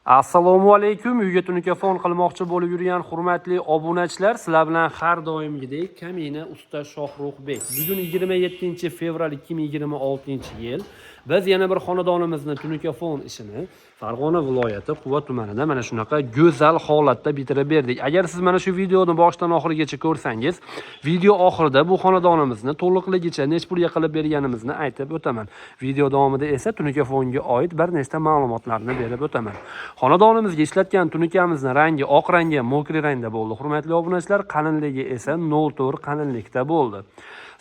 Assalomu alaykum. Uyga tunikafon qilmoqchi bo'lib yurgan hurmatli obunachilar, sizlar bilan har doimgidek Kamina usta Shohruxbek. Bugun 27-fevral 2026-yil. Biz yana bir xonadonimizni tunikafon ishini Farg'ona viloyati Quva tumanida mana shunaqa go'zal holatda bitirib berdik. Agar siz mana shu videoni boshdan oxirigacha ko'rsangiz, video oxirida bu xonadonimizni to'liqligicha nech pulga qilib berganimizni aytib o'taman. Video davomida esa tunikafonga oid bir nechta ma'lumotlarni berib o'taman. Xonadonimizga ishlatgan tunikamizni rangi oq rangga, mokri rangda bo'ldi. Hurmatli obunachilar, qalinligi esa 0.4 qalinlikda bo'ldi.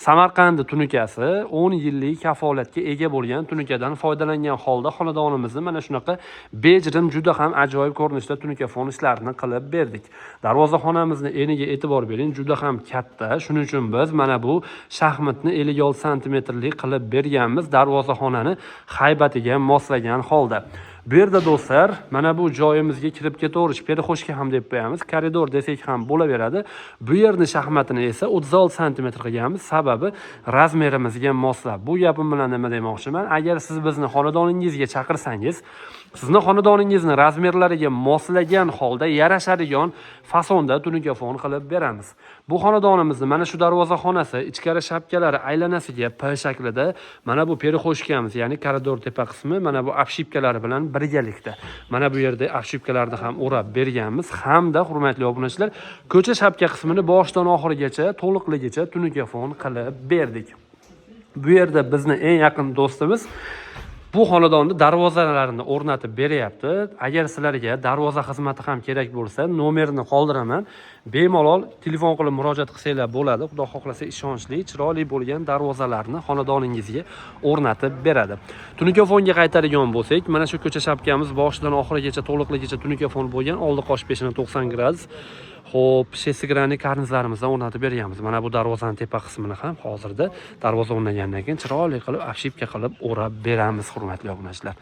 Samarqand tunikasi 10 yillik kafolatga ega bo'lgan tunikadan foydalangan holda xonadonimizni mana shunaqa bejrim juda ham ajoyib ko'rinishda tunikafon ishlarini qilib berdik. Darvozaxonamizni eniga e'tibor bering, juda ham katta. Shuning uchun biz mana bu shaxmatni 56 santimetrlik qilib berganmiz, darvozaxonani haybatiga moslagan holda. Bu yerda do'stlar, mana bu joyimizga kirib ketaverish, perixoshka ham deb qo'yamiz, koridor desak ham bo'laveradi. Bu yerni shaxmatini esa 36 sm qilganmiz, sababi razmerimizga moslab. Bu gapim bilan nima demoqchiman? Agar siz bizni xonadoningizga chaqirsangiz, sizni xonadoningizni razmerlariga moslagan holda yarashadigan fasonda tunikafon qilib beramiz. Bu xonadonimizni mana shu darvozaxonasi, ichkari shapkalari aylanasiga P shaklida mana bu perixoshkamiz, ya'ni koridor tepa qismi mana bu obshipkalari bilan birgalikda. Mana bu yerda obshipkalarni ham o'rab berganmiz hamda hurmatli obunachilar, ko'cha shapka qismini boshdan oxirigacha to'liqligicha tunikafon qilib berdik. Bu yerda bizni eng yaqin do'stimiz bu xonadonni darvozalarini o'rnatib beryapti. Agar sizlarga darvoza xizmati ham kerak bo'lsa, nomerini qoldiraman. Bemalol telefon qilib murojaat qilsanglar bo'ladi. Xudo xohlasa ishonchli, chiroyli bo'lgan darvozalarni xonadoningizga o'rnatib beradi. Tunikafonga qaytadigan bo'lsak, mana shu ko'cha shapkamiz boshidan oxirigacha to'liqligicha tunikafon bo'lgan, oldi qosh peshini 90 gradus. Xo'p, shessigranli karnizlarimizdan o'rnatib berganmiz. Mana bu darvozaning tepa qismini ham hozirda darvoza o'rnagandan keyin chiroyli qilib obshipka qilib o'rab beramiz, hurmatli obunachilar.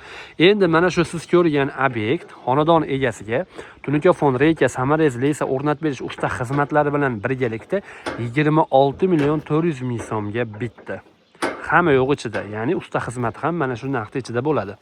Endi mana shu siz ko'rgan obyekt xonadon egasiga tunikafon, reyka, samarezli esa o'rnatib berish usta xizmatlari bilan birgalikda 26.400.000 so'mga bitdi. Hamma yo'q ichida, ya'ni usta xizmati ham mana shu narxda ichida bo'ladi.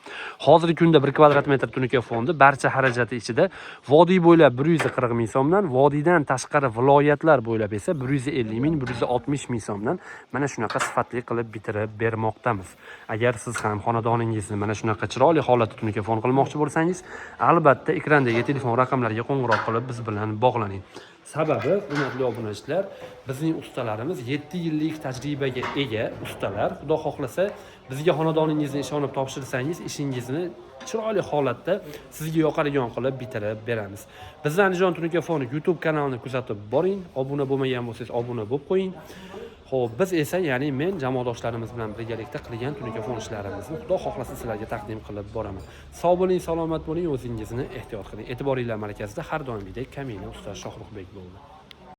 Hozirgi kunda 1 kvadrat metr tunikafonni barcha xarajati ichida vodiy bo'ylab 140.000 so'mdan, vodiydan tashqari viloyatlar bo'ylab esa 150.000, 160.000 so'mdan mana shunaqa sifatli qilib bitirib bermoqdamiz. Agar siz ham xonadoningizni mana shunaqa chiroyli holatda tunikafon qilmoqchi bo'lsangiz, albatta ekrandagi telefon raqamlariga qo'ng'iroq qilib biz bilan bog'laning. Sababi, hurmatli obunachilar, bizning ustalarimiz 7 yillik tajribaga ega ustalar. Xudo xohlasa, bizga xonadoningizni ishonib topshirsangiz, ishingizni chiroyli holatda sizga yoqadigan qilib bitirib beramiz. Bizning Andijon tunikafoni YouTube kanalini kuzatib boring. Obuna bo'lmagan bo'lsangiz, obuna bo'lib qo'ying. Xo'p, biz esa, ya'ni men jamoadoshlarimiz bilan birgalikda qilgan tunikafon ishlarimizni Xudo xohlasa sizlarga taqdim qilib boraman. Sog' bo'ling, salomat bo'ling, o'zingizni ehtiyot qiling. E'tiboringlar markazida har doimgidek Kamina usta Shohruxbek bo'ldi.